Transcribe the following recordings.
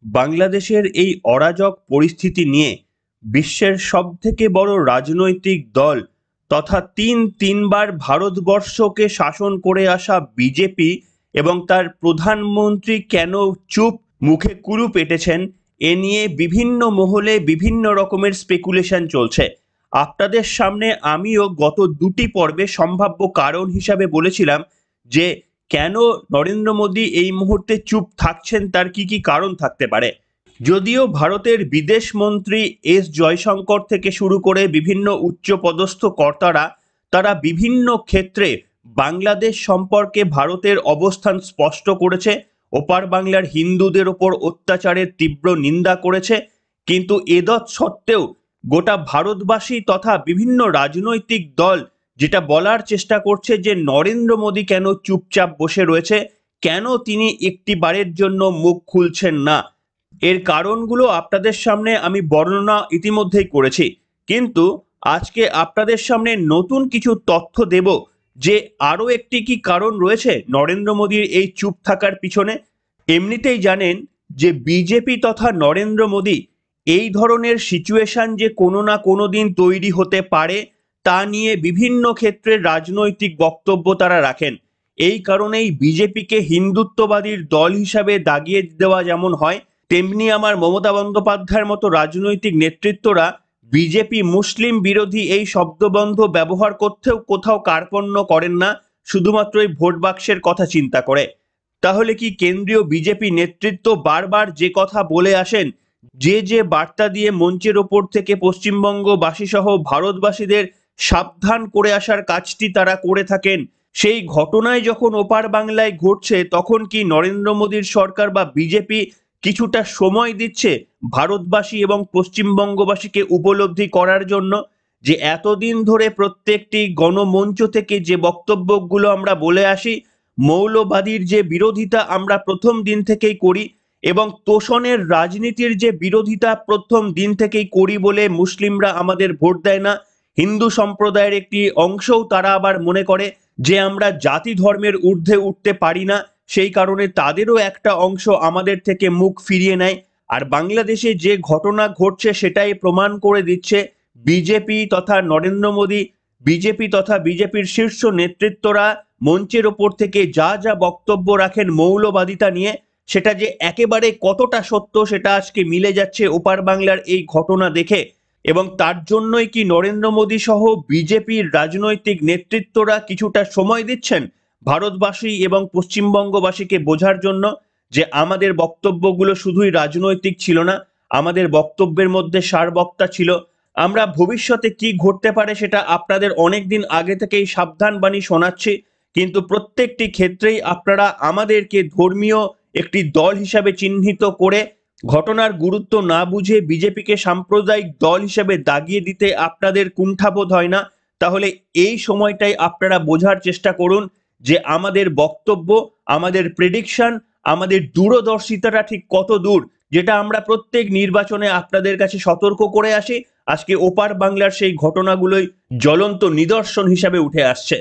বাংলাদেশের এই অরাজক পরিস্থিতি নিয়ে বিশ্বের সবথেকে বড় রাজনৈতিক দল তথা তিনবার ভারতবর্ষকে শাসন করে আসা বিজেপি এবং তার প্রধানমন্ত্রী কেন চুপ, মুখে কুলুপ এঁটেছেন, এ নিয়ে বিভিন্ন মহলে বিভিন্ন রকমের স্পেকুলেশন চলছে। আপনাদের সামনে আমিও গত দুটি পর্বে সম্ভাব্য কারণ হিসাবে বলেছিলাম যে কেন নরেন্দ্র মোদী এই মুহূর্তে চুপ থাকছেন, তার কি কি কারণ থাকতে পারে। যদিও ভারতের বিদেশ মন্ত্রী এস জয়শঙ্কর থেকে শুরু করে বিভিন্ন উচ্চপদস্থ কর্তারা তারা বিভিন্ন ক্ষেত্রে বাংলাদেশ সম্পর্কে ভারতের অবস্থান স্পষ্ট করেছে, ওপার বাংলার হিন্দুদের ওপর অত্যাচারের তীব্র নিন্দা করেছে, কিন্তু এদৎ সত্ত্বেও গোটা ভারতবাসী তথা বিভিন্ন রাজনৈতিক দল যেটা বলার চেষ্টা করছে যে নরেন্দ্র মোদী কেন চুপচাপ বসে রয়েছে, কেন তিনি একটি বারের জন্য মুখ খুলছেন না। এর কারণগুলো আপনাদের সামনে আমি বর্ণনা ইতিমধ্যেই করেছি, কিন্তু আজকে আপনাদের সামনে নতুন কিছু তথ্য দেব যে আরও একটি কি কারণ রয়েছে নরেন্দ্র মোদীর এই চুপ থাকার পিছনে। এমনিতেই জানেন যে বিজেপি তথা নরেন্দ্র মোদী এই ধরনের সিচুয়েশন যে কোনো না কোনো দিন তৈরি হতে পারে তা নিয়ে বিভিন্ন ক্ষেত্রে রাজনৈতিক বক্তব্য তারা রাখেন। এই কারণেই বিজেপিকে হিন্দুত্ববাদীর দল হিসাবে দাগিয়ে দেওয়া যেমন হয়, তেমনি আমার মমতা বন্দ্যোপাধ্যায়ের মতো রাজনৈতিক নেতৃত্বরা বিজেপি মুসলিম বিরোধী এই শব্দবন্ধ ব্যবহার করতেও কোথাও কার্পণ্য করেন না, শুধুমাত্র এই ভোট বাক্সের কথা চিন্তা করে। তাহলে কি কেন্দ্রীয় বিজেপি নেতৃত্ব বারবার যে কথা বলে আসেন, যে বার্তা দিয়ে মঞ্চের ওপর থেকে পশ্চিমবঙ্গবাসী সহ ভারতবাসীদের সাবধান করে আসার কাজটি তারা করে থাকেন, সেই ঘটনায় যখন ওপার বাংলায় ঘটছে তখন কি নরেন্দ্র মোদীর সরকার বা বিজেপি কিছুটা সময় দিচ্ছে ভারতবাসী এবং পশ্চিমবঙ্গবাসীকে উপলব্ধি করার জন্য যে এতদিন ধরে প্রত্যেকটি গণমঞ্চ থেকে যে বক্তব্যগুলো আমরা বলে আসি, মৌলবাদীর যে বিরোধিতা আমরা প্রথম দিন থেকেই করি এবং তোষণের রাজনীতির যে বিরোধিতা প্রথম দিন থেকেই করি বলে মুসলিমরা আমাদের ভোট দেয় না, হিন্দু সম্প্রদায়ের একটি অংশও তারা আবার মনে করে যে আমরা জাতি ধর্মের ঊর্ধ্বে উঠতে পারি না, সেই কারণে তাদেরও একটা অংশ আমাদের থেকে মুখ ফিরিয়ে নেয়। আর বাংলাদেশে যে ঘটনা ঘটছে সেটাই প্রমাণ করে দিচ্ছে বিজেপি তথা নরেন্দ্র মোদী, বিজেপি তথা বিজেপির শীর্ষ নেতৃত্বরা মঞ্চের ওপর থেকে যা যা বক্তব্য রাখেন মৌলবাদিতা নিয়ে, সেটা যে একেবারে কতটা সত্য সেটা আজকে মিলে যাচ্ছে ওপার বাংলার এই ঘটনা দেখে। এবং তার জন্যই কি নরেন্দ্র মোদী সহ বিজেপির রাজনৈতিক নেতৃত্বরা কিছুটা সময় দিচ্ছেন ভারতবাসী এবং পশ্চিমবঙ্গবাসীকে বোঝার জন্য যে আমাদের বক্তব্যগুলো শুধুই রাজনৈতিক ছিল না, আমাদের বক্তব্যের মধ্যে সারবক্তা ছিল। আমরা ভবিষ্যতে কি ঘটতে পারে সেটা আপনাদের অনেক দিন আগে থেকেই সাবধান বাণী শোনাচ্ছি, কিন্তু প্রত্যেকটি ক্ষেত্রেই আপনারা আমাদেরকে ধর্মীয় একটি দল হিসাবে চিহ্নিত করে ঘটনার গুরুত্ব না বুঝে বিজেপিকে সাম্প্রদায়িক দল হিসেবে দাগিয়ে দিতে আপনাদের কুণ্ঠাবোধ হয় না। তাহলে এই সময়টাই আপনারা বোঝার চেষ্টা করুন যে আমাদের বক্তব্য, আমাদের প্রেডিকশন, আমাদের দূরদর্শিতাটা ঠিক কত দূর, যেটা আমরা প্রত্যেক নির্বাচনে আপনাদের কাছে সতর্ক করে আসি। আজকে ওপার বাংলার সেই ঘটনাগুলোই জ্বলন্ত নিদর্শন হিসাবে উঠে আসছে।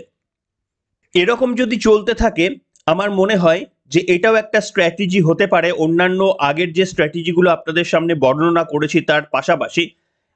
এরকম যদি চলতে থাকে আমার মনে হয় যে এটাও একটা স্ট্র্যাটেজি হতে পারে অন্যান্য আগের যে স্ট্র্যাটেজিগুলো আপনাদের সামনে বর্ণনা করেছি তার পাশাপাশি।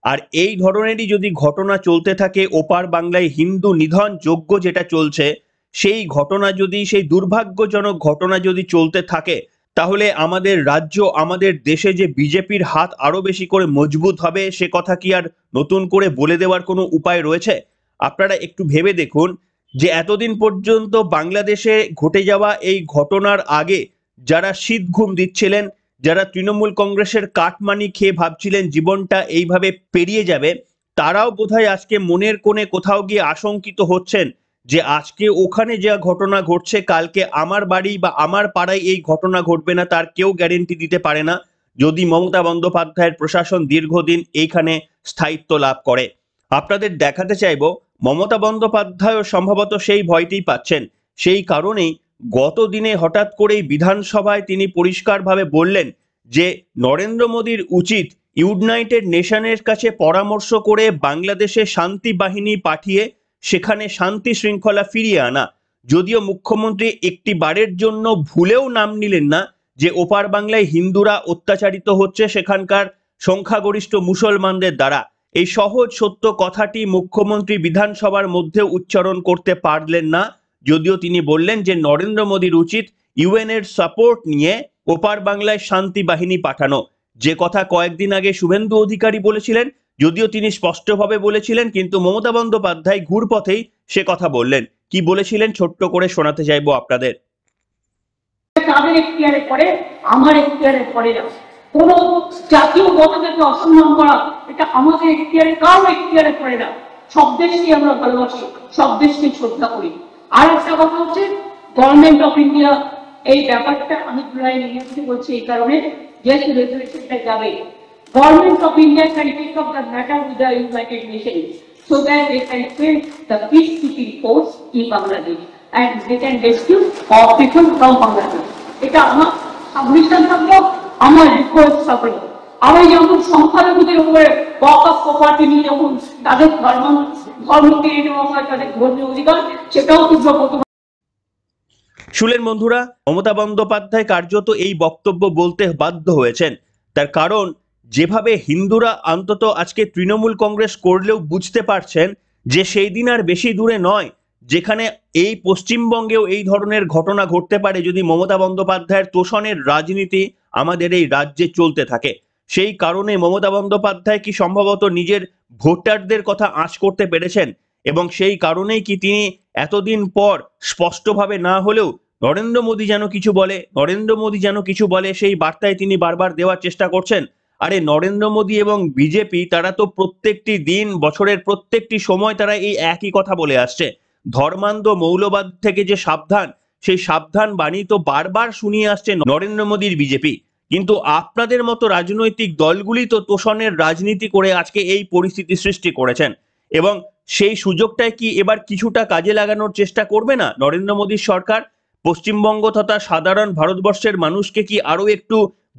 আর এই ধরনেরই যদি ঘটনা চলতে থাকে ওপার বাংলায় হিন্দু নিধন যজ্ঞ যেটা চলছে, সেই ঘটনা যদি, সেই দুর্ভাগ্যজনক ঘটনা যদি চলতে থাকে, তাহলে আমাদের রাজ্য, আমাদের দেশে যে বিজেপির হাত আরো বেশি করে মজবুত হবে সে কথা কি আর নতুন করে বলে দেওয়ার কোনো উপায় রয়েছে? আপনারা একটু ভেবে দেখুন যে এতদিন পর্যন্ত বাংলাদেশে ঘটে যাওয়া এই ঘটনার আগে যারা শীত ঘুম দিচ্ছিলেন, যারা তৃণমূল কংগ্রেসের কাটমানি খেয়ে ভাবছিলেন জীবনটা এইভাবে পেরিয়ে যাবে, তারাও বোধহয় আজকে মনের কোণে কোথাও গিয়ে আশঙ্কিত হচ্ছেন যে আজকে ওখানে যা ঘটনা ঘটছে কালকে আমার বাড়ি বা আমার পাড়ায় এই ঘটনা ঘটবে না, তার কেউ গ্যারেন্টি দিতে পারে না যদি মমতা বন্দ্যোপাধ্যায়ের প্রশাসন দীর্ঘদিন এইখানে স্থায়িত্ব লাভ করে। আপনাদের দেখাতে চাইবো মমতা বন্দ্যোপাধ্যায়ও সম্ভবত সেই ভয়টি পাচ্ছেন। সেই কারণেই গত দিনে হঠাৎ করেই বিধানসভায় তিনি পরিষ্কারভাবে বললেন যে নরেন্দ্র মোদীর উচিত ইউনাইটেড নেশনের কাছে পরামর্শ করে বাংলাদেশে শান্তি বাহিনী পাঠিয়ে সেখানে শান্তি শৃঙ্খলা ফিরিয়ে আনা। যদিও মুখ্যমন্ত্রী একটি বারের জন্য ভুলেও নাম নিলেন না যে ওপার বাংলায় হিন্দুরা অত্যাচারিত হচ্ছে সেখানকার সংখ্যাগরিষ্ঠ মুসলমানদের দ্বারা। এই সহজ সত্য কথাটি মুখ্যমন্ত্রী বিধানসভার মধ্যে উচ্চারণ করতে পারলেন না, যদিও তিনি বললেন যে নরেন্দ্র মোদীর উচিত ইউএন এর সাপোর্ট নিয়ে ওপার বাংলায় শান্তি বাহিনী পাঠানো। যে কথা কয়েকদিন আগে শুভেন্দু অধিকারী বলেছিলেন, যদিও তিনি স্পষ্টভাবে বলেছিলেন, কিন্তু মমতা বন্দ্যোপাধ্যায় ঘুরপথেই সে কথা বললেন। কি বলেছিলেন ছোট্ট করে শোনাতে চাইবো আপনাদের। তাদের এখতিয়ারে পড়ে, আমার এখতিয়ারে পড়ে না। কোন জাতীয় মতকে অসম্মান করা এটা আমাদের এখতিয়ারে, কারো এখতিয়ারে পড়ে না। সব দেশকে আমরা ভালোবাসি, সব দেশকে শ্রদ্ধা করি। আর একটা কথা হচ্ছে, গভর্নমেন্ট অফ ইন্ডিয়া এই ব্যাপারটা আমি জুলাই নিয়ে বলছি এই কারণে, যেহেতু রেজুলেশনটা যাবে, government of India can take up the matter with the United Nations so that they can build the peacekeeping force in Bangladesh and they can rescue all people from Bangladesh. এটা আমার সাবমিশন থাকলো, আমার request থাকলো। আমি যখন সংখ্যালঘুদের উপরে ওয়াকফ property নিয়ে যখন তাদের ধর্ম কেড়ে নেওয়া হয়, তাদের ধর্মীয় অধিকার, সেটাও কিন্তু। শুনলেন বন্ধুরা, মমতা বন্দ্যোপাধ্যায় কার্যত এই বক্তব্য বলতে বাধ্য হয়েছেন। তার কারণ, যেভাবে হিন্দুরা অন্তত আজকে তৃণমূল কংগ্রেস করলেও বুঝতে পারছেন যে সেই দিন আর বেশি দূরে নয় যেখানে এই পশ্চিমবঙ্গেও এই ধরনের ঘটনা ঘটতে পারে যদি মমতা বন্দ্যোপাধ্যায়ের তোষণের রাজনীতি আমাদের এই রাজ্যে চলতে থাকে। সেই কারণে মমতা বন্দ্যোপাধ্যায় কি সম্ভবত নিজের ভোটারদের কথা আঁচ করতে পেরেছেন, এবং সেই কারণেই কি তিনি এতদিন পর স্পষ্টভাবে না হলেও নরেন্দ্র মোদী যেন কিছু বলে, নরেন্দ্র মোদী যেন কিছু বলে, সেই বার্তায় তিনি বারবার দেওয়ার চেষ্টা করছেন। আরে নরেন্দ্র মোদী এবং বিজেপি তারা তো প্রত্যেকটি দিন, বছরের প্রত্যেকটি সময় তারা এই একই কথা বলে আসছে, ধর্মান্ধ মৌলবাদ থেকে যে সাবধান, সেই সাবধান বাণী তো বারবার শুনিয়ে আসছে নরেন্দ্র মোদীর বিজেপি। কিন্তু আপনাদের মতো রাজনৈতিক দলগুলি তো তোষণের রাজনীতি করে আজকে এই পরিস্থিতি সৃষ্টি করেছেন, এবং সেই সুযোগটাই কি এবার কিছুটা কাজে লাগানোর চেষ্টা করবে না নরেন্দ্র মোদীর সরকার? পশ্চিমবঙ্গ তথা সাধারণ ভারতবর্ষের মানুষকে কি আরো একটু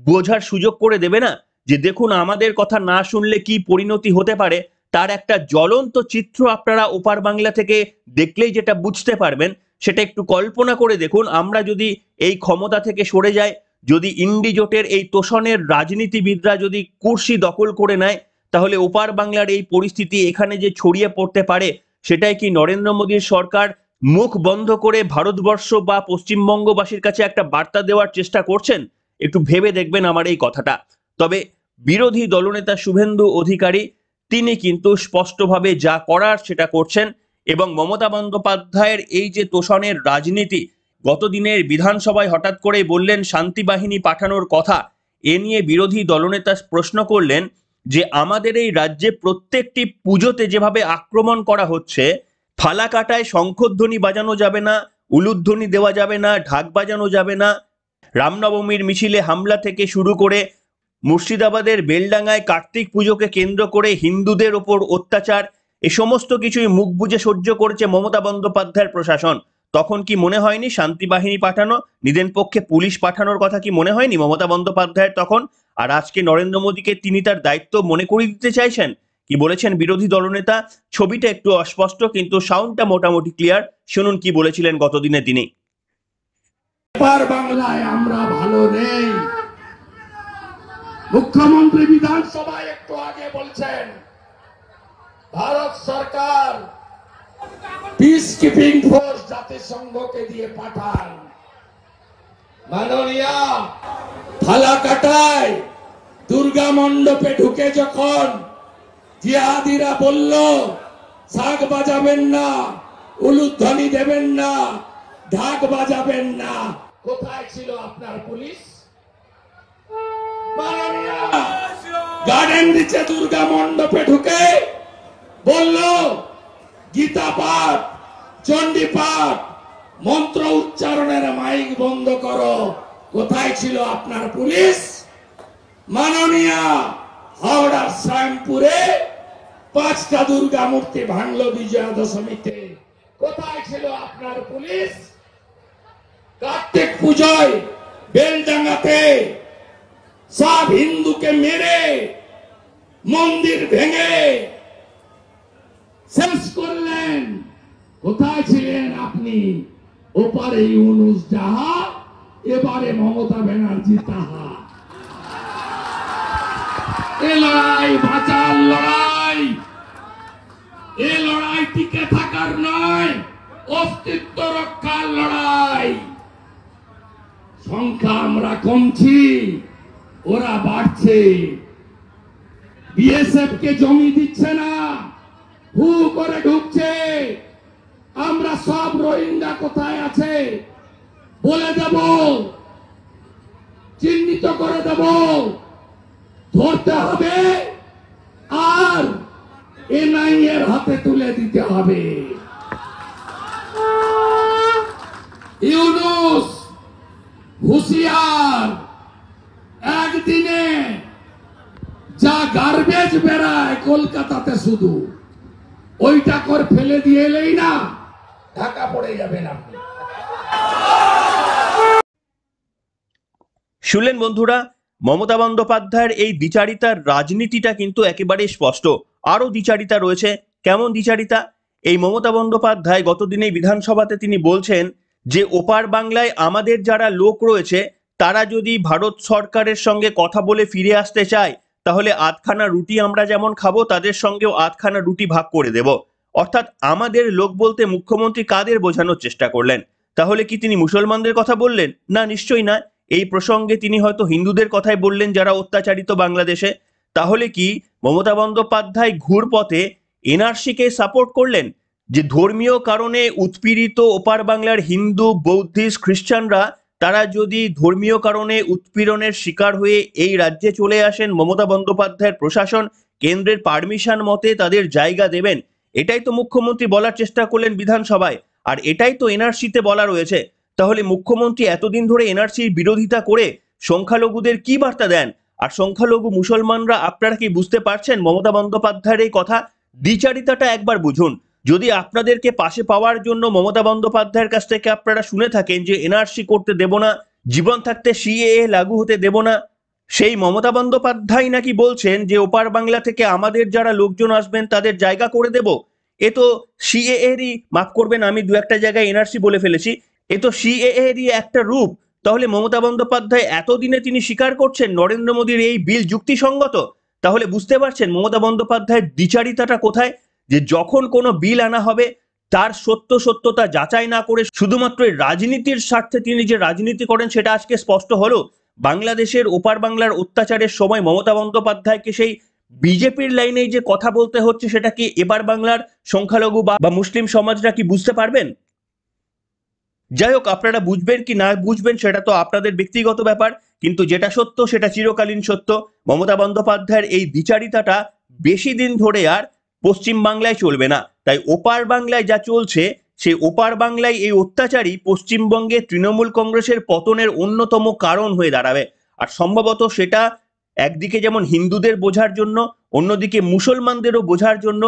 বোঝার সুযোগ করে দেবে না যে দেখুন আমাদের কথা না শুনলে কি পরিণতি হতে পারে? তার একটা জ্বলন্ত চিত্র আপনারা ওপার বাংলা থেকে দেখলেই যেটা বুঝতে পারবেন, সেটা একটু কল্পনা করে দেখুন। আমরা যদি এই ক্ষমতা থেকে সরে যাই, যদি ইন্ডি জোটের এই তোষণের রাজনীতিবিদরা যদি কুর্সি দখল করে নেয়, তাহলে ওপার বাংলার এই পরিস্থিতি এখানে যে ছড়িয়ে পড়তে পারে, সেটাই কি নরেন্দ্র মোদীর সরকার মুখ বন্ধ করে ভারতবর্ষ বা পশ্চিমবঙ্গবাসীর কাছে একটা বার্তা দেওয়ার চেষ্টা করছেন? একটু ভেবে দেখবেন আমার এই কথাটা। তবে বিরোধী দলনেতা শুভেন্দু অধিকারী তিনি কিন্তু স্পষ্টভাবে যা করার সেটা করছেন, এবং মমতা বন্দ্যোপাধ্যায়ের এই যে তোষণের রাজনীতি, গতদিনের বিধানসভায় হঠাৎ করে বললেন শান্তি বাহিনী পাঠানোর কথা, এ নিয়ে বিরোধী দলনেতা প্রশ্ন করলেন যে আমাদের এই রাজ্যে প্রত্যেকটি পুজোতে যেভাবে আক্রমণ করা হচ্ছে, ফালাকাটায় শঙ্খধ্বনি বাজানো যাবে না, উলুধ্বনি দেওয়া যাবে না, ঢাক বাজানো যাবে না, রামনবমীর মিছিলে হামলা থেকে শুরু করে মুর্শিদাবাদের বেলডাঙ্গায় কার্তিক পুজোকে কেন্দ্র করে হিন্দুদের ওপর অত্যাচার, এ সমস্ত কিছুই মুখ বুজে সহ্য করেছে মমতা বন্দ্যোপাধ্যায়ের প্রশাসন। তখন কি মনে হয়নি শান্তি বাহিনী পাঠানো, নিদেন পক্ষে পুলিশ পাঠানোর কথা কি মনে হয়নি মমতা বন্দ্যোপাধ্যায়ের তখন? আর আজকে নরেন্দ্র মোদীকে তিনি তার দায়িত্ব মনে করিয়ে দিতে চাইছেন। কি বলেছেন বিরোধী দলনেতা? ছবিটা একটু অস্পষ্ট, কিন্তু সাউন্ডটা মোটামুটি ক্লিয়ার। শুনুন কি বলেছিলেন গতদিনে তিনি। বাংলায় আমরা ভালো নেই। মুখ্যমন্ত্রী বিধানসভায় একটু আগে বলছেন ভারত সরকার পিস কিপিং ফোর্স জাতিসংঘকে দিয়ে পাঠান। মাননীয়া, ফালাকাটায় দুর্গা মণ্ডপে ঢুকে যখন জিহাদিরা বলল শাঁখ বাজাবেন না, উলুধ্বনি দেবেন না, ঢাক বাজাবেন না, কোথায় ছিল আপনার পুলিশ? মাননীয়া, গার্ডেন রিচে দুর্গা মণ্ডপে ঢুকে বলল গীতা পাঠ, চণ্ডী পাঠ, মন্ত্র উচ্চারণের মাইক বন্ধ করো, কোথায় ছিল আপনার পুলিশ? মাননীয়া, হাওড়ার শ্যামপুরে 5টা দুর্গা মূর্তি ভাঙলো বিজয়া দশমীতে, কোথায় ছিল আপনার পুলিশ? কার্তিক পুজোয় বেলডাঙ্গাতে সব হিন্দুকে মেরে মন্দির ভেঙে শেষ করলেন, কোথায় ছিলেন আপনি? ওপারে ইউনুস জাহা, এবারে মমতা ব্যানার্জি তাহা। এ লড়াই বাঁচার লড়াই, এ লড়াই টিকে থাকার নয়, অস্তিত্ব রক্ষার লড়াই। সংখ্যা আমরা কমছি, ওরা বাড়ছে। বিএসএফ কে জমি দিচ্ছে না, হু করে ঢুকছে। আমরা সব রোহিঙ্গা কোথায় আছে বলে দেব, চিহ্নিত করে দেব, ধরতে হবে আর এনআই এর হাতে তুলে দিতে হবে। ইউনূস হুঁশিয়ার, একদিনে যা গার্বেজ বেড়ায় কলকাতাতে শুধু ওইটা করে ফেলে দিয়ে এলেই না ঢাকা পড়ে যাবেন আপনি। শুনলেন বন্ধুরা, মমতা বন্দ্যোপাধ্যায়ের এই দ্বিচারিতার রাজনীতিটা কিন্তু একেবারেই স্পষ্ট। আরো দ্বিচারিতা রয়েছে। কেমন দ্বিচারিতা? এই মমতা বন্দ্যোপাধ্যায় গতদিনে বিধানসভাতে তিনি বলছেন যে ওপার বাংলায় আমাদের যারা লোক রয়েছে তারা যদি ভারত সরকারের সঙ্গে কথা বলে ফিরে আসতে চায় তাহলে আধখানা রুটি আমরা যেমন খাবো তাদের সঙ্গেও আধখানা রুটি ভাগ করে দেব। অর্থাৎ আমাদের লোক বলতে মুখ্যমন্ত্রী কাদের বোঝানোর চেষ্টা করলেন? তাহলে কি তিনি মুসলমানদের কথা বললেন? না, নিশ্চয়ই না। এই প্রসঙ্গে তিনি হয়তো হিন্দুদের কথাই বললেন যারা অত্যাচারিত বাংলাদেশে। তাহলে কি মমতা বন্দ্যোপাধ্যায় ঘুরপথে এনআরসিকে সাপোর্ট করলেন? যে ধর্মীয় কারণে উৎপীড়িত ওপার বাংলার হিন্দু, বৌদ্ধিস্ট, খ্রিস্টানরা তারা যদি ধর্মীয় কারণে উৎপীড়নের শিকার হয়ে এই রাজ্যে চলে আসেন, মমতা বন্দ্যোপাধ্যায়ের প্রশাসন কেন্দ্রের পারমিশন মতে তাদের জায়গা দেবেন। এটাই তো মুখ্যমন্ত্রী বলার চেষ্টা করলেন বিধানসভায়, আর এটাই তো এনআরসিতে বলা রয়েছে। তাহলে মুখ্যমন্ত্রী এতদিন ধরে এনআরসির বিরোধিতা করে সংখ্যালঘুদের কি বার্তা দেন? আর সংখ্যালঘু মুসলমানরা আপনারা কি বুঝতে পারছেন মমতা বন্দ্যোপাধ্যায়ের এই কথা? দ্বিচারিতাটা একবার বুঝুন। যদি আপনাদেরকে পাশে পাওয়ার জন্য মমতা বন্দ্যোপাধ্যায়ের কাছ থেকে আপনারা শুনে থাকেন যে এনআরসি করতে দেব না, জীবন থাকতে সিএএ লাগু হতে দেব না, সেই মমতা বন্দ্যোপাধ্যায় নাকি বলছেন যে ওপার বাংলা থেকে আমাদের যারা লোকজন আসবেন তাদের জায়গা করে দেব। এ তো সিএএরই, মাফ করবেন আমি দু একটা জায়গায় এনআরসি বলে ফেলেছি, এ তো সিএএরই একটা রূপ। তাহলে মমতা বন্দ্যোপাধ্যায় এতদিনে তিনি স্বীকার করছেন নরেন্দ্র মোদীর এই বিল যুক্তিসঙ্গত। তাহলে বুঝতে পারছেন মমতা বন্দ্যোপাধ্যায়ের দ্বিচারিতাটা কোথায়? যে যখন কোনো বিল আনা হবে তার সত্যতা যাচাই না করে শুধুমাত্র রাজনীতির স্বার্থে তিনি যে রাজনীতি করেন সেটা আজকে স্পষ্ট হলো। বাংলাদেশের ওপার বাংলার অত্যাচারের সময় মমতা বন্দ্যোপাধ্যায়কে সেই বিজেপির লাইনে যে কথা বলতে হচ্ছে সেটা কি এবার বাংলার সংখ্যালঘু বা মুসলিম সমাজরা কি বুঝতে পারবেন? যাই হোক, আপনারা বুঝবেন কি না বুঝবেন সেটা তো আপনাদের ব্যক্তিগত ব্যাপার, কিন্তু যেটা সত্য সেটা চিরকালীন সত্য। মমতা বন্দ্যোপাধ্যায়ের এই দ্বিচারিতাটা বেশি দিন ধরে আর পশ্চিম বাংলায় চলবে না। তাই ওপার বাংলায় যা চলছে সেই ওপার বাংলায় এই অত্যাচারই পশ্চিমবঙ্গে তৃণমূল কংগ্রেসের পতনের অন্যতম কারণ হয়ে দাঁড়াবে। আর সম্ভবত সেটা একদিকে যেমন হিন্দুদের বোঝার জন্য, অন্যদিকে মুসলমানদেরও বোঝার জন্য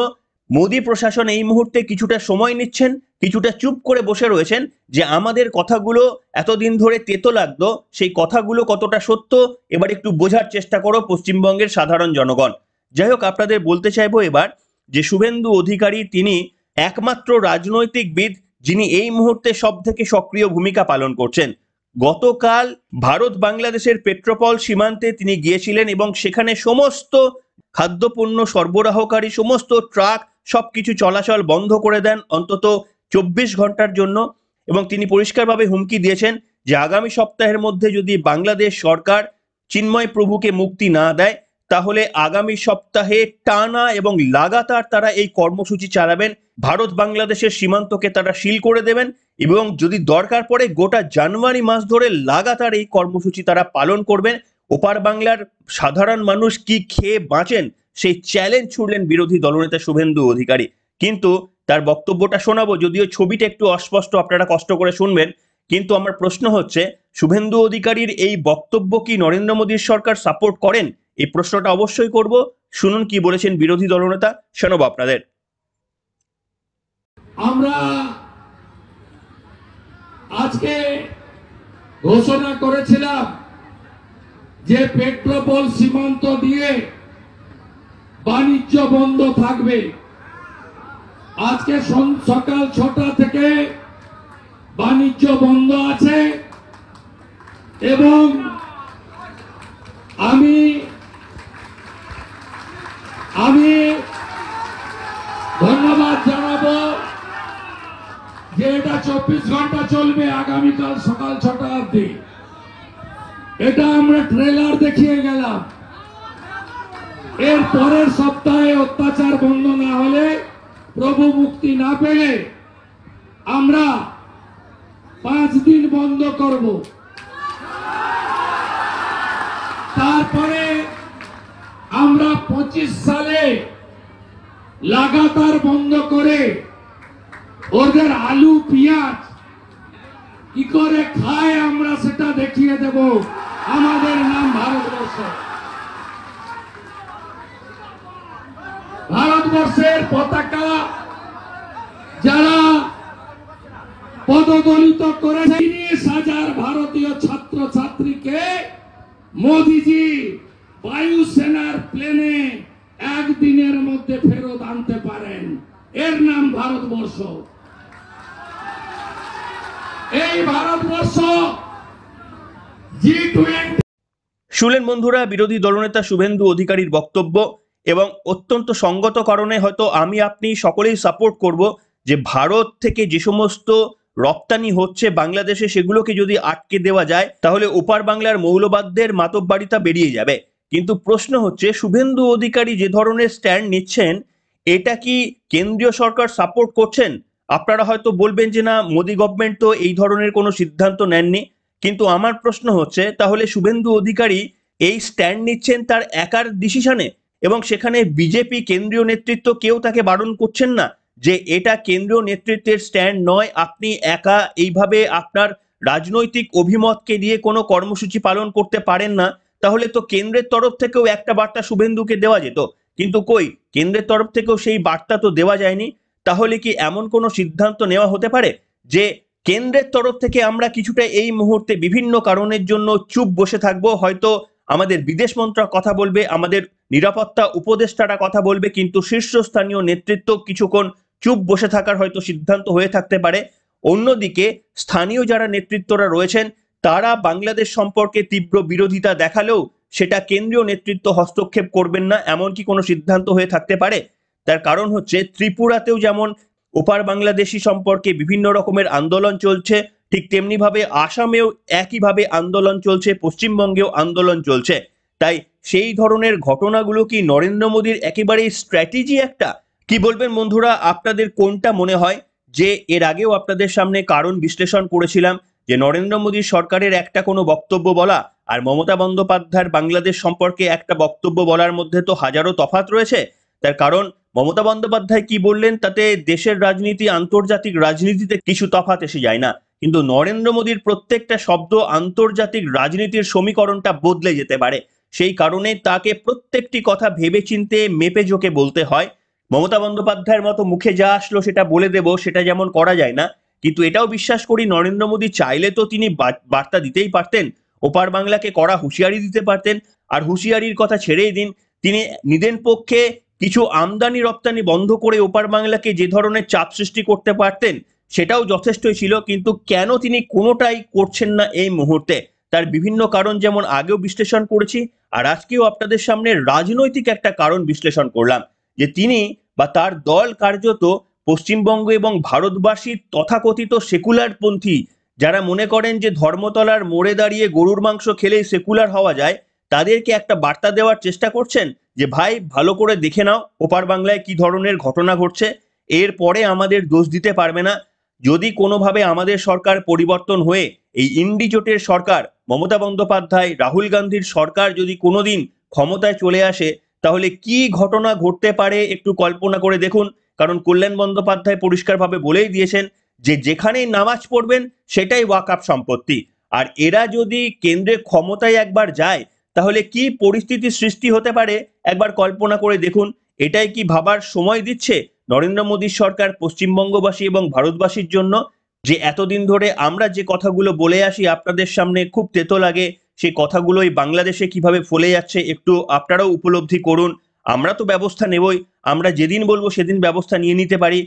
মোদী প্রশাসন এই মুহূর্তে কিছুটা সময় নিচ্ছেন, কিছুটা চুপ করে বসে রয়েছেন যে আমাদের কথাগুলো এতদিন ধরে তেতো লাগতো, সেই কথাগুলো কতটা সত্য এবার একটু বোঝার চেষ্টা করো পশ্চিমবঙ্গের সাধারণ জনগণ। যাই হোক, আপনাদের বলতে চাইবো এবার যে শুভেন্দু অধিকারী তিনি একমাত্র রাজনৈতিকবিদ যিনি এই মুহূর্তে সব থেকে সক্রিয় ভূমিকা পালন করছেন। গতকাল ভারত বাংলাদেশের পেট্রোপল সীমান্তে তিনি গিয়েছিলেন এবং সেখানে সমস্ত খাদ্যপণ্য সরবরাহকারী সমস্ত ট্রাক সবকিছু চলাচল বন্ধ করে দেন অন্তত 24 ঘন্টার জন্য। এবং তিনি পরিষ্কারভাবে হুমকি দিয়েছেন যে আগামী সপ্তাহের মধ্যে যদি বাংলাদেশ সরকার চিন্ময় প্রভুকে মুক্তি না দেয় তাহলে আগামী সপ্তাহে টানা এবং লাগাতার তারা এই কর্মসূচি চালাবেন। ভারত বাংলাদেশের সীমান্তকে তারা সিল করে দেবেন এবং যদি দরকার পড়ে গোটা জানুয়ারি মাস ধরে লাগাতার এই কর্মসূচি তারা পালন করবেন। ওপার বাংলার সাধারণ মানুষ কি খেয়ে বাঁচেন সেই চ্যালেঞ্জ ছুড়লেন বিরোধী দলনেতা শুভেন্দু অধিকারী। কিন্তু তার বক্তব্যটা শোনাবো, যদিও ছবিটা একটু অস্পষ্ট, আপনারা কষ্ট করে শুনবেন। কিন্তু আমার প্রশ্ন হচ্ছে, শুভেন্দু অধিকারীর এই বক্তব্য কি নরেন্দ্র মোদীর সরকার সাপোর্ট করেন? এই প্রশ্নটা অবশ্যই করব। শুনুন কি বলেছেন বিরোধী দলনেতা, শোনাবো আপনাদের। আমরা আজকে ঘোষণা করেছিলাম যে পেট্রোপল সীমান্ত দিয়ে বাণিজ্য বন্ধ থাকবে। আজকে সকাল 6টা থেকে বাণিজ্য বন্ধ আছে। এবং আমি আমি ধন্যবাদ জানাবো যে এটা 24 ঘন্টা চলবে, আগামীকাল সকাল 6টা অবধি। এটা আমরা ট্রেলার দেখিয়ে গেলাম। এর পরের সপ্তাহে অত্যাচার বন্ধ না হলে, প্রভু মুক্তি না পেলে আমরা 5 দিন বন্ধ করব। তারপরে আমরা 25 সালে লাগাতার বন্ধ করে ওদের আলু পেঁয়াজ কি করে খায় আমরা সেটা দেখিয়ে দেব। আমাদের নাম ভারতবর্ষ। ভারতবর্ষের পতাকা যারা পদদলিত করেছে, 30,000 ভারতীয় ছাত্র ছাত্রীকে মোদিজি বায়ুসেনার প্লেনে একদিনের মধ্যে ফেরত আনতে পারেন। এর নাম ভারতবর্ষ। এই ভারতবর্ষ G20। শুনলেন বন্ধুরা বিরোধী দলনেতা শুভেন্দু অধিকারীর বক্তব্য, এবং অত্যন্ত সঙ্গত কারণে হয়তো আমি আপনি সকলেই সাপোর্ট করব যে ভারত থেকে যে সমস্ত রপ্তানি হচ্ছে বাংলাদেশে সেগুলোকে যদি আটকে দেওয়া যায় তাহলে ওপার বাংলার মৌলবাদদের মাতব্বাড়িতা বেরিয়ে যাবে। কিন্তু প্রশ্ন হচ্ছে শুভেন্দু অধিকারী যে ধরনের স্ট্যান্ড নিচ্ছেন এটা কি কেন্দ্রীয় সরকার সাপোর্ট করছেন? আপনারা হয়তো বলবেন যে না, মোদি গভর্নমেন্ট তো এই ধরনের কোনো সিদ্ধান্ত নেননি। কিন্তু আমার প্রশ্ন হচ্ছে তাহলে শুভেন্দু অধিকারী এই স্ট্যান্ড নিচ্ছেন তার একার ডিসিশনে, এবং সেখানে বিজেপি কেন্দ্রীয় নেতৃত্ব কেউ তাকে বারণ করছেন না যে এটা কেন্দ্রীয় নেতৃত্বের স্ট্যান্ড নয়, আপনি একা এইভাবে আপনার রাজনৈতিক অভিমতকে দিয়ে কোনো কর্মসূচি পালন করতে পারেন না। তাহলে তো কেন্দ্রের তরফ থেকেও একটা বার্তা শুভেন্দুকে দেওয়া যেত, কিন্তু কই, কেন্দ্রের তরফ থেকেও সেই বার্তা তো দেওয়া যায়নি। তাহলে কি এমন কোনো সিদ্ধান্ত নেওয়া হতে পারে যে কেন্দ্রের তরফ থেকে আমরা কিছুটা এই মুহূর্তে বিভিন্ন কারণের জন্য চুপ বসে থাকবো? হয়তো আমাদের বিদেশ মন্ত্রক কথা বলবে, আমাদের নিরাপত্তা উপদেষ্টারা কথা বলবে, কিন্তু শীর্ষস্থানীয় নেতৃত্ব কিছুক্ষণ চুপ বসে থাকার হয়তো সিদ্ধান্ত হয়ে থাকতে পারে। অন্যদিকে স্থানীয় যারা নেতৃত্বরা রয়েছেন তারা বাংলাদেশ সম্পর্কে তীব্র বিরোধিতা দেখালেও সেটা কেন্দ্রীয় নেতৃত্ব হস্তক্ষেপ করবেন না, এমনকি কোনো সিদ্ধান্ত হয়ে থাকতে পারে। তার কারণ হচ্ছে ত্রিপুরাতেও যেমন ওপার বাংলাদেশি সম্পর্কে বিভিন্ন রকমের আন্দোলন চলছে, ঠিক তেমনি ভাবে আসামেও একইভাবে আন্দোলন চলছে, পশ্চিমবঙ্গেও আন্দোলন চলছে। তাই সেই ধরনের ঘটনাগুলো কি নরেন্দ্র মোদীর একেবারেই স্ট্র্যাটেজি একটা? কি বলবেন বন্ধুরা, আপনাদের কোনটা মনে হয়? যে এর আগেও আপনাদের সামনে কারণ বিশ্লেষণ করেছিলাম যে নরেন্দ্র মোদী সরকারের একটা কোনো বক্তব্য বলা আর মমতা বন্দ্যোপাধ্যায়ের বাংলাদেশ সম্পর্কে একটা বক্তব্য বলার মধ্যে তো হাজারো তফাৎ রয়েছে। তার কারণ মমতা বন্দ্যোপাধ্যায় কি বললেন তাতে দেশের রাজনীতি আন্তর্জাতিক রাজনীতিতে কিছু তফাৎ এসে যায় না, কিন্তু নরেন্দ্র মোদীর প্রত্যেকটা শব্দ আন্তর্জাতিক রাজনীতির সমীকরণটা বদলে যেতে পারে। সেই কারণে তাকে প্রত্যেকটি কথা ভেবেচিন্তে মেপে জোকে বলতে হয়। মমতা বন্দ্যোপাধ্যায়ের মতো মুখে যা আসলো সেটা বলে দেব, সেটা যেমন করা যায় না। কিন্তু এটাও বিশ্বাস করি নরেন্দ্র মোদী চাইলে তো তিনি বার্তা দিতেই পারতেন, ওপার বাংলাকে কড়া হুঁশিয়ারি দিতে পারতেন। আর হুঁশিয়ারির কথা ছেড়েই দিন, তিনি নিদেন পক্ষে কিছু আমদানি রপ্তানি বন্ধ করে ওপার বাংলাকে যে ধরনের চাপ সৃষ্টি করতে পারতেন সেটাও যথেষ্টই ছিল। কিন্তু কেন তিনি কোনোটাই করছেন না এই মুহূর্তে, তার বিভিন্ন কারণ যেমন আগেও বিশ্লেষণ করেছি, আর আজকেও আপনাদের সামনে রাজনৈতিক একটা কারণ বিশ্লেষণ করলাম যে তিনি বা তার দল কার্যত পশ্চিমবঙ্গ এবং ভারতবাসীর তথাকথিত সেকুলার পন্থী যারা মনে করেন যে ধর্মতলার মোড়ে দাঁড়িয়ে গরুর মাংস খেলেই সেকুলার হওয়া যায়, তাদেরকে একটা বার্তা দেওয়ার চেষ্টা করছেন যে ভাই ভালো করে দেখে নাও ওপার বাংলায় কি ধরনের ঘটনা ঘটছে, এরপরে আমাদের দোষ দিতে পারবে না। যদি কোনোভাবে আমাদের সরকার পরিবর্তন হয়ে এই ইন্ডি জোটের সরকার, মমতা বন্দ্যোপাধ্যায় রাহুল গান্ধীর সরকার যদি কোনোদিন ক্ষমতায় চলে আসে তাহলে কি ঘটনা ঘটতে পারে একটু কল্পনা করে দেখুন। কারণ কল্যাণ বন্দ্যোপাধ্যায় পরিষ্কারভাবে বলেই দিয়েছেন যে যেখানেই নামাজ পড়বেন সেটাই ওয়াকআপ সম্পত্তি। আর এরা যদি কেন্দ্রে ক্ষমতায় একবার যায় তাহলে কি পরিস্থিতির সৃষ্টি হতে পারে একবার কল্পনা করে দেখুন। এটাই কি ভাবার সময় দিচ্ছে নরেন্দ্র মোদীর সরকার পশ্চিমবঙ্গবাসী এবং ভারতবাসীর জন্য? যে এতদিন ধরে আমরা যে কথাগুলো বলে আসি আপনাদের সামনে খুব তেতো লাগে, সেই কথাগুলোই বাংলাদেশে কিভাবে ফলে যাচ্ছে একটু আপনারাও উপলব্ধি করুন। আমরা তো ব্যবস্থা নেবই, আমরা যেদিন বলবো সেদিন ব্যবস্থা নিয়ে নিতে পারি,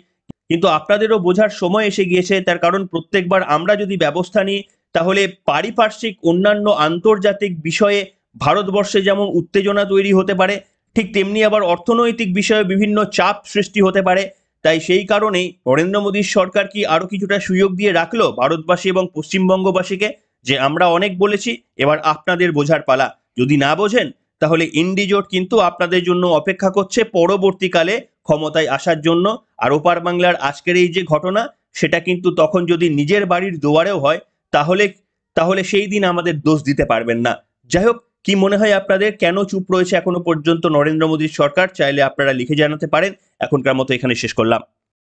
কিন্তু আপনাদেরও বোঝার সময় এসে গিয়েছে। তার কারণ প্রত্যেকবার আমরা যদি ব্যবস্থা নিই তাহলে পারিপার্শ্বিক অন্যান্য আন্তর্জাতিক বিষয়ে ভারতবর্ষে যেমন উত্তেজনা তৈরি হতে পারে, ঠিক তেমনি আবার অর্থনৈতিক বিষয়ে বিভিন্ন চাপ সৃষ্টি হতে পারে। তাই সেই কারণেই নরেন্দ্র মোদীর সরকার কি আরো কিছুটা সুযোগ দিয়ে রাখলো ভারতবাসী এবং পশ্চিমবঙ্গবাসীকে, যে আমরা অনেক বলেছি, এবার আপনাদের বোঝার পালা। যদি না বোঝেন তাহলে ইন্ডিজোট কিন্তু আপনাদের জন্য অপেক্ষা করছে পরবর্তীকালে ক্ষমতায় আসার জন্য। আর ওপার বাংলার আজকের এই যে ঘটনা, সেটা কিন্তু তখন যদি নিজের বাড়ির দুয়ারেও হয়, তাহলে তাহলে সেই দিন আমাদের দোষ দিতে পারবেন না। যাই হোক, কি মনে হয় আপনাদের, কেন চুপ রয়েছে এখনো পর্যন্ত নরেন্দ্র মোদীর সরকার? চাইলে আপনারা লিখে জানাতে পারেন। এখনকার মতো এখানে শেষ করলাম।